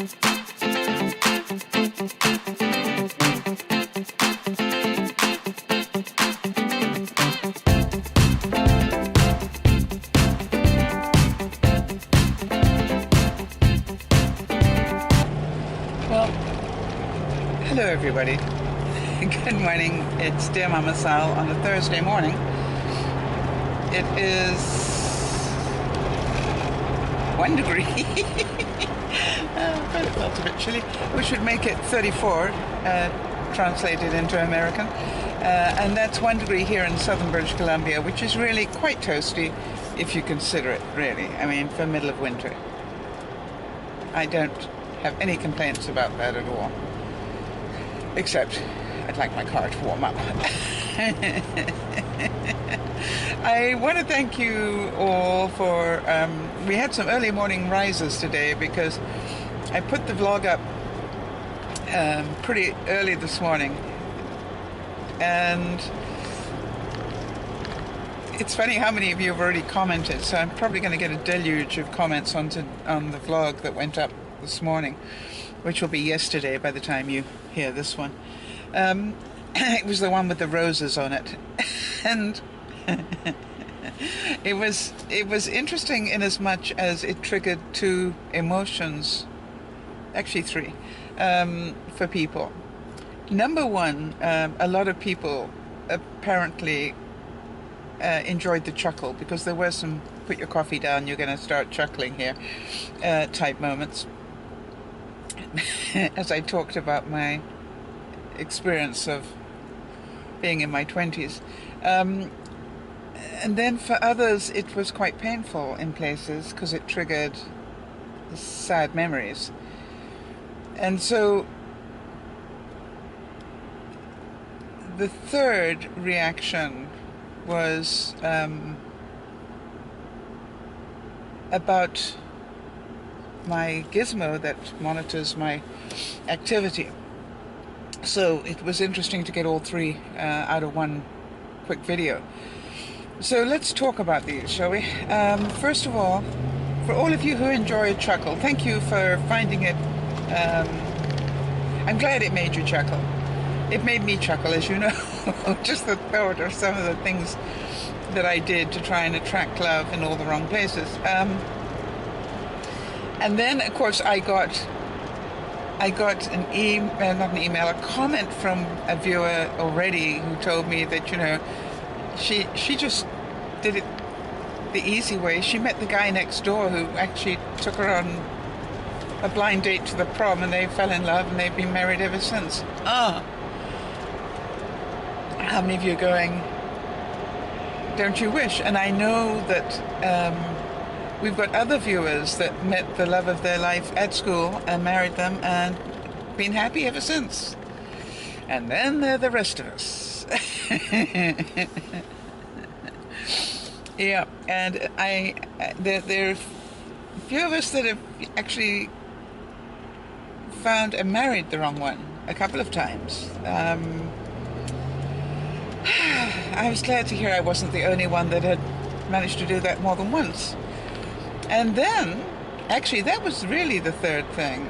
Well, hello everybody. Good morning. It's DearMamaSal on a Thursday morning. It is 1 degree. But it felt a bit chilly, which would make it 34, translated into American. And that's 1 degree here in southern British Columbia, which is really quite toasty if you consider it, really. I mean, for middle of winter. I don't have any complaints about that at all, except I'd like my car to warm up. I want to thank you all for we had some early morning rises today because I put the vlog up pretty early this morning, and it's funny how many of you have already commented, so I'm probably going to get a deluge of comments on the vlog that went up this morning, which will be yesterday by the time you hear this one. It was the one with the roses on it, and it was interesting in as much as it triggered two emotions, actually three, for people. Number one, a lot of people apparently enjoyed the chuckle, because there were some put your coffee down, you're going to start chuckling here type moments. As I talked about my experience of being in my 20s. And then for others it was quite painful in places because it triggered sad memories. And so the third reaction was about my gizmo that monitors my activity. So it was interesting to get all three out of one quick video. So let's talk about these, shall we? First of all, for all of you who enjoy a chuckle, thank you for finding it. I'm glad it made you chuckle. It made me chuckle, as you know. Just the thought of some of the things that I did to try and attract love in all the wrong places. And then, of course, I got a comment from a viewer already who told me that, you know, she just did it the easy way. She met the guy next door who actually took her on a blind date to the prom, and they fell in love, and they've been married ever since. How many of you are going, don't you wish? And I know that we've got other viewers that met the love of their life at school and married them and been happy ever since. And then there are the rest of us. Yeah, and there are a few of us that have actually found and married the wrong one a couple of times. I was glad to hear I wasn't the only one that had managed to do that more than once. And then, actually, that was really the third thing.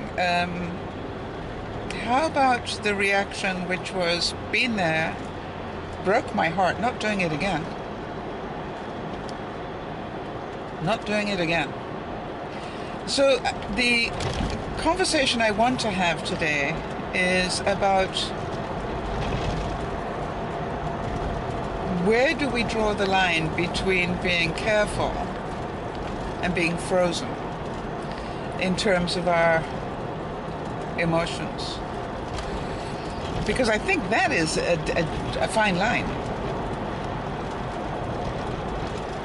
How about the reaction, which was, been there, broke my heart, not doing it again. Not doing it again. So the conversation I want to have today is about where do we draw the line between being careful and being frozen in terms of our emotions, because I think that is a fine line.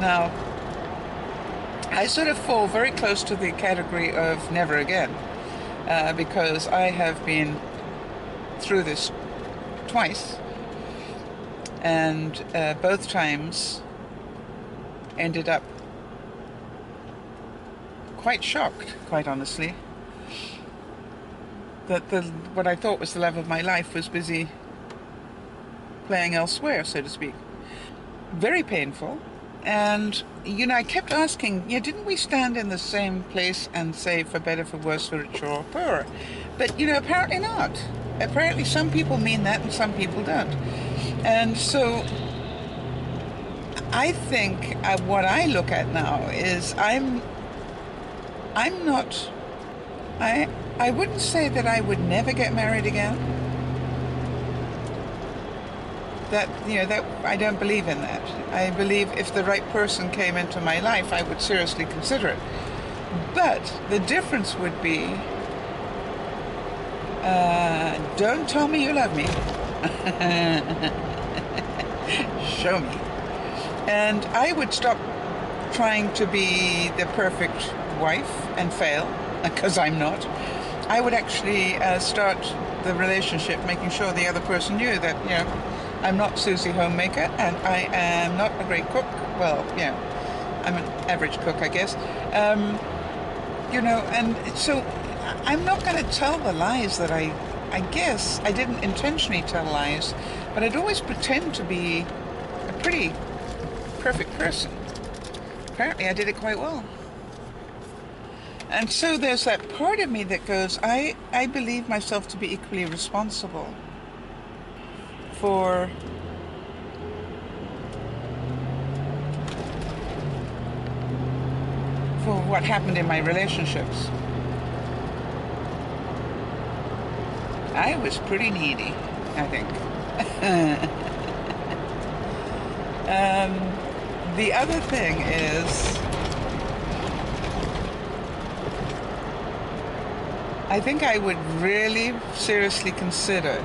Now, I sort of fall very close to the category of never again, because I have been through this twice, and both times ended up quite shocked, quite honestly, that what I thought was the love of my life was busy playing elsewhere, so to speak. Very painful, And, you know, I kept asking, yeah, didn't we stand in the same place and say for better, for worse, for richer or poorer? But, you know, apparently not. Apparently some people mean that and some people don't. And so I think what I look at now is I'm not, I wouldn't say that I would never get married again. That, you know, that I don't believe in that. I believe if the right person came into my life, I would seriously consider it. But the difference would be, don't tell me you love me. Show me. And I would stop trying to be the perfect wife and fail, because I'm not. I would actually start the relationship making sure the other person knew that, you know, I'm not Susie Homemaker, and I am not a great cook. Well, yeah, I'm an average cook, I guess. You know, and so I'm not going to tell the lies that I guess I didn't intentionally tell lies, but I'd always pretend to be a pretty perfect person. Apparently I did it quite well. And so there's that part of me that goes, I believe myself to be equally responsible for what happened in my relationships. I was pretty needy, I think. The other thing is, I think I would really seriously consider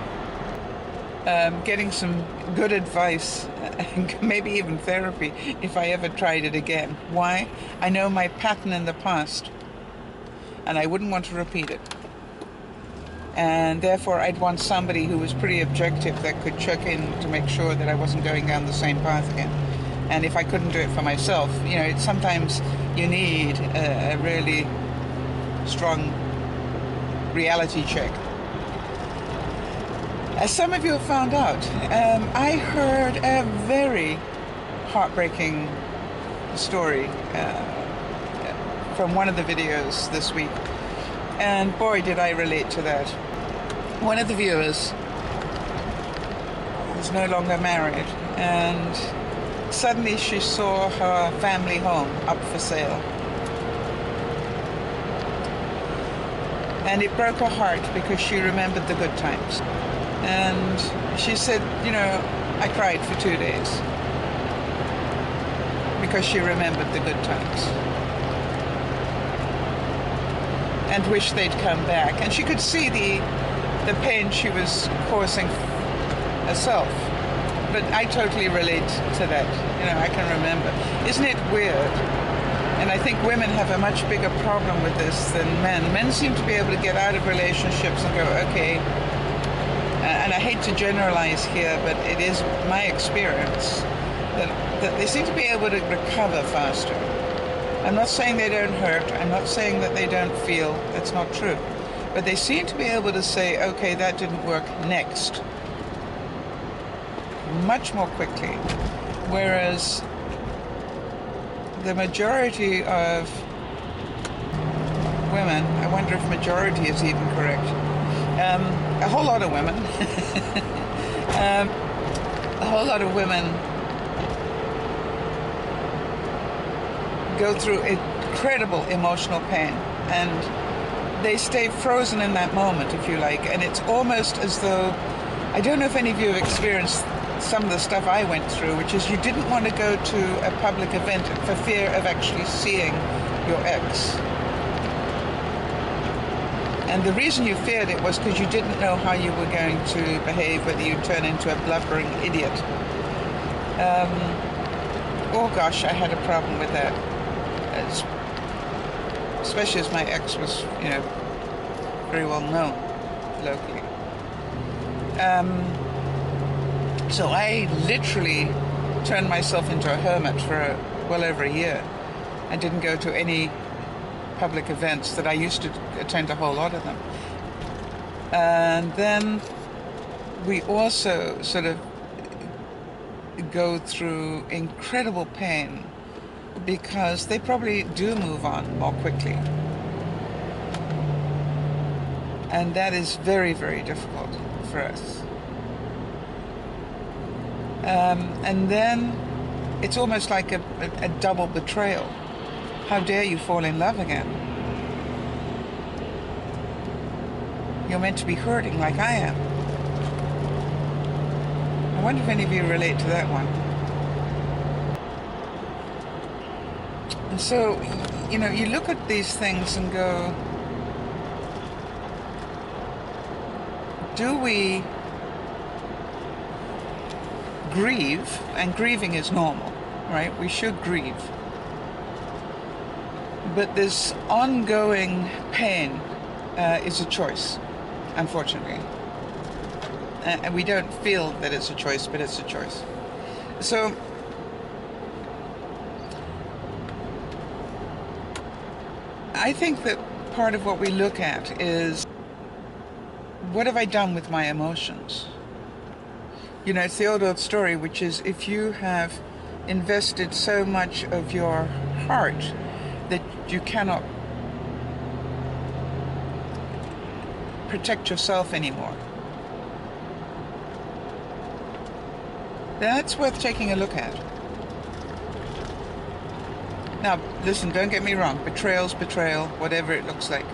getting some good advice, and maybe even therapy, if I ever tried it again. Why? I know my pattern in the past, and I wouldn't want to repeat it. And therefore I'd want somebody who was pretty objective that could check in to make sure that I wasn't going down the same path again. And if I couldn't do it for myself, you know, sometimes you need a really strong reality check. As some of you have found out, I heard a very heartbreaking story from one of the videos this week, and boy did I relate to that. One of the viewers was no longer married, and suddenly she saw her family home up for sale. And it broke her heart because she remembered the good times. And she said, you know, I cried for 2 days because she remembered the good times and wished they'd come back. And she could see the pain she was causing herself. But I totally relate to that. You know, I can remember. Isn't it weird? And I think women have a much bigger problem with this than men. Men seem to be able to get out of relationships and go, okay, and I hate to generalize here, but it is my experience that they seem to be able to recover faster. I'm not saying they don't hurt. I'm not saying that they don't feel. That's not true. But they seem to be able to say, okay, that didn't work, next, much more quickly. Whereas the majority of women, I wonder if majority is even correct, a whole lot of women, a whole lot of women go through incredible emotional pain, and they stay frozen in that moment, if you like, and it's almost as though, I don't know if any of you have experienced some of the stuff I went through, which is you didn't want to go to a public event for fear of actually seeing your ex. And the reason you feared it was because you didn't know how you were going to behave, whether you'd turn into a blubbering idiot. Oh gosh, I had a problem with that. Especially as my ex was, you know, very well known locally. So I literally turned myself into a hermit for well over a year. I didn't go to any public events that I used to attend, a whole lot of them. And then we also sort of go through incredible pain because they probably do move on more quickly. And that is very, very difficult for us. And then it's almost like a double betrayal. How dare you fall in love again? You're meant to be hurting like I am. I wonder if any of you relate to that one. And so, you know, you look at these things and go, do we grieve? And grieving is normal, right? We should grieve. But this ongoing pain is a choice, unfortunately. And we don't feel that it's a choice, but it's a choice. So I think that part of what we look at is, what have I done with my emotions? You know, it's the old story, which is, if you have invested so much of your heart that you cannot protect yourself anymore, that's worth taking a look at. Now, listen, don't get me wrong. Betrayal's betrayal, whatever it looks like.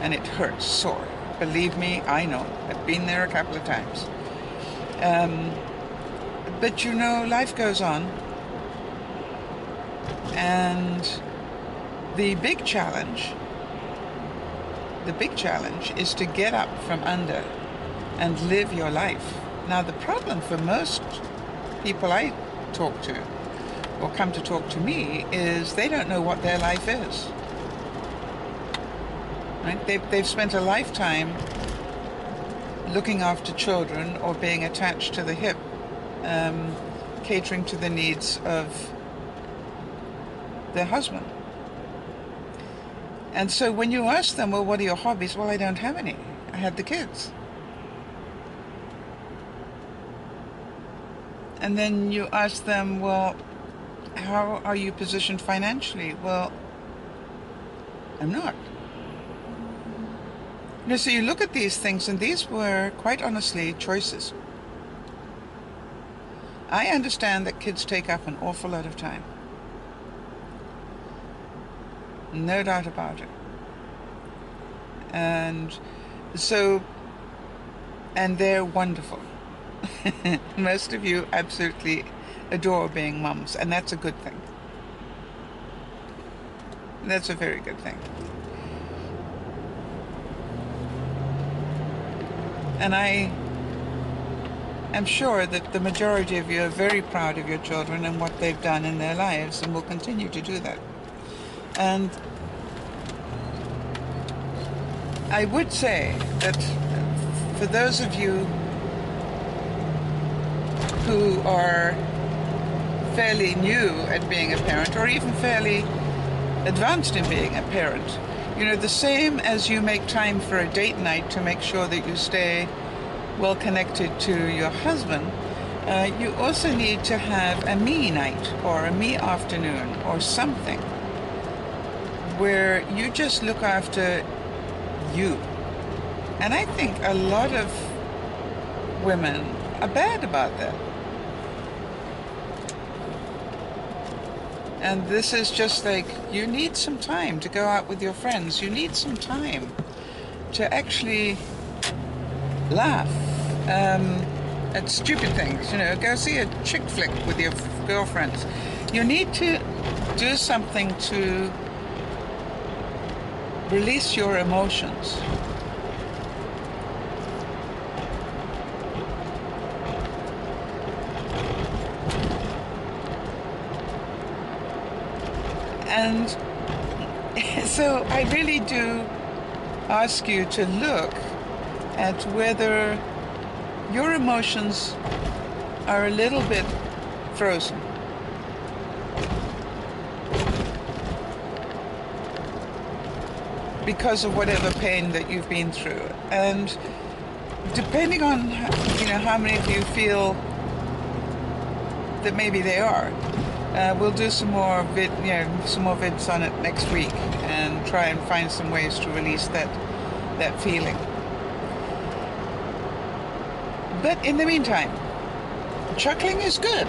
And it hurts sore. Believe me, I know. I've been there a couple of times. But you know, life goes on. And the big challenge is to get up from under and live your life. Now, the problem for most people I talk to, or come to talk to me, is they don't know what their life is. Right? They've spent a lifetime looking after children or being attached to the hip, catering to the needs of their husband. And so when you ask them, well, what are your hobbies? Well, I don't have any. I had the kids. And then you ask them, well, how are you positioned financially? Well, I'm not. You know, so you look at these things, and these were, quite honestly, choices. I understand that kids take up an awful lot of time. No doubt about it. And so, and they're wonderful. Most of you absolutely adore being mums, and that's a good thing. That's a very good thing. And I am sure that the majority of you are very proud of your children and what they've done in their lives, and will continue to do that. And I would say that for those of you who are fairly new at being a parent, or even fairly advanced in being a parent, you know, the same as you make time for a date night to make sure that you stay well connected to your husband, you also need to have a me night or a me afternoon or something where you just look after you. And I think a lot of women are bad about that. And this is just like, you need some time to go out with your friends. You need some time to actually laugh at stupid things. You know, go see a chick flick with your girlfriends. You need to do something to release your emotions. And so I really do ask you to look at whether your emotions are a little bit frozen. Because of whatever pain that you've been through. And depending on, you know, how many of you feel that maybe they are. We'll do some more vids on it next week and try and find some ways to release that feeling. But in the meantime, chuckling is good.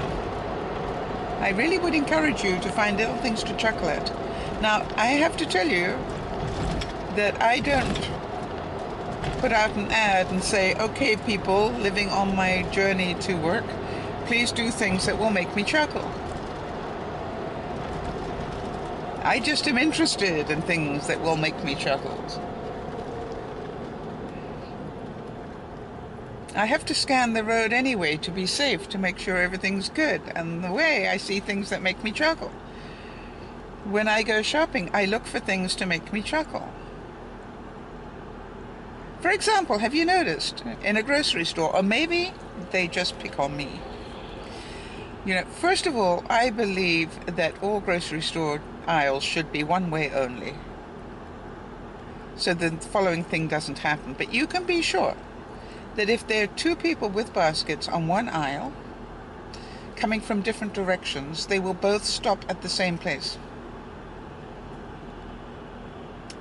I really would encourage you to find little things to chuckle at. Now, I have to tell you that I don't put out an ad and say, okay, people living on my journey to work, please do things that will make me chuckle. I just am interested in things that will make me chuckle. I have to scan the road anyway to be safe, to make sure everything's good. And the way I see things that make me chuckle. When I go shopping, I look for things to make me chuckle. For example, have you noticed in a grocery store, or maybe they just pick on me? First of all, I believe that all grocery store aisles should be one way only. So the following thing doesn't happen. But you can be sure that if there are two people with baskets on one aisle, coming from different directions, they will both stop at the same place,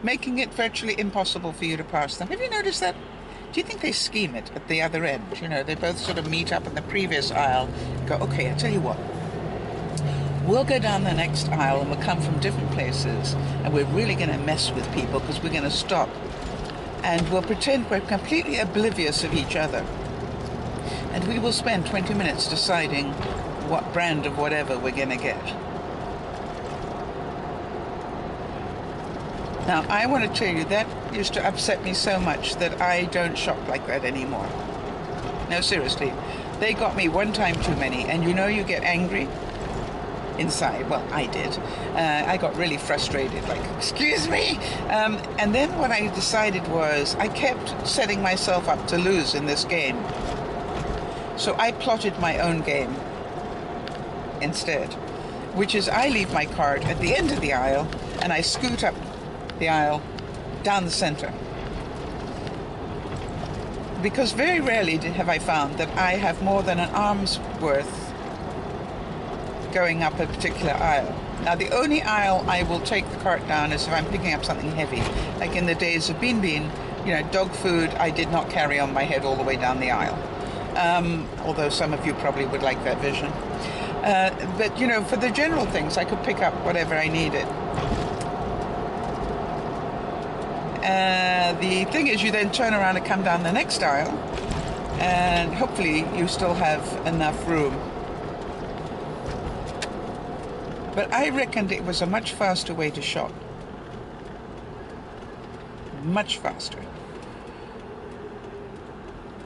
making it virtually impossible for you to pass them. Have you noticed that? Do you think they scheme it at the other end? They both sort of meet up in the previous aisle, go, okay, I'll tell you what. We'll go down the next aisle and we'll come from different places and we're really going to mess with people because we're going to stop and we'll pretend we're completely oblivious of each other. And we will spend 20 minutes deciding what brand of whatever we're going to get. Now, I want to tell you, that used to upset me so much that I don't shop like that anymore. No, seriously. They got me one time too many, and you get angry inside. Well, I did. I got really frustrated, like, excuse me? And then what I decided was I kept setting myself up to lose in this game. So I plotted my own game instead, which is I leave my cart at the end of the aisle and I scoot up the aisle down the center. Because very rarely have I found that I have more than an arm's worth going up a particular aisle. Now, the only aisle I will take the cart down is if I'm picking up something heavy. Like in the days of Bean, dog food, I did not carry on my head all the way down the aisle. Although some of you probably would like that vision. But, for the general things, I could pick up whatever I needed. The thing is, you then turn around and come down the next aisle, and hopefully you still have enough room. But I reckoned it was a much faster way to shop. Much faster.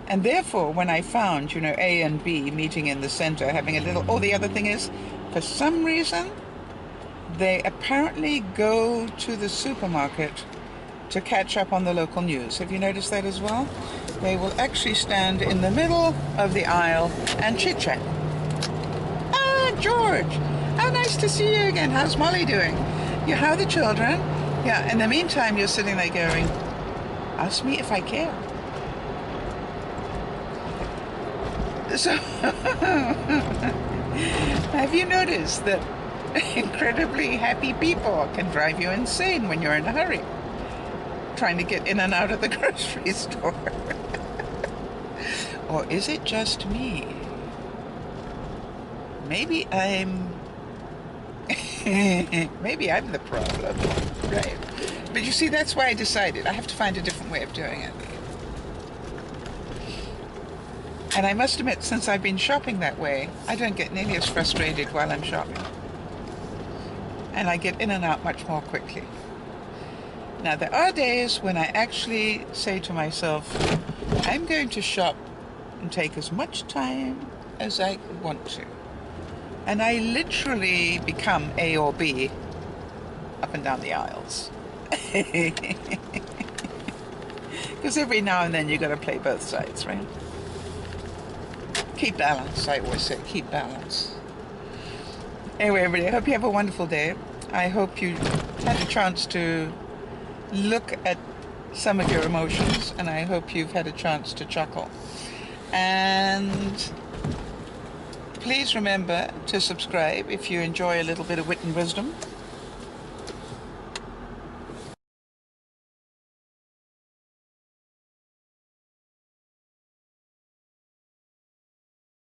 And therefore, when I found, A and B meeting in the center, having a little... Oh, the other thing is, for some reason, they apparently go to the supermarket to catch up on the local news. Have you noticed that as well? They will actually stand in the middle of the aisle and chit-chat. Ah, George! How nice to see you again. How's Molly doing? Yeah, how are the children? Yeah, in the meantime, you're sitting there going, ask me if I care. So, have you noticed that incredibly happy people can drive you insane when you're in a hurry, trying to get in and out of the grocery store? Or is it just me? Maybe I'm the problem, right? But you see, that's why I decided I have to find a different way of doing it. And I must admit, since I've been shopping that way, I don't get nearly as frustrated while I'm shopping. And I get in and out much more quickly. Now, there are days when I actually say to myself, I'm going to shop and take as much time as I want to. And I literally become A or B up and down the aisles. Because every now and then you've got to play both sides, right? Keep balance, I always say, keep balance. Anyway, everybody, I hope you have a wonderful day. I hope you had a chance to look at some of your emotions, and I hope you've had a chance to chuckle. And please remember to subscribe if you enjoy a little bit of wit and wisdom.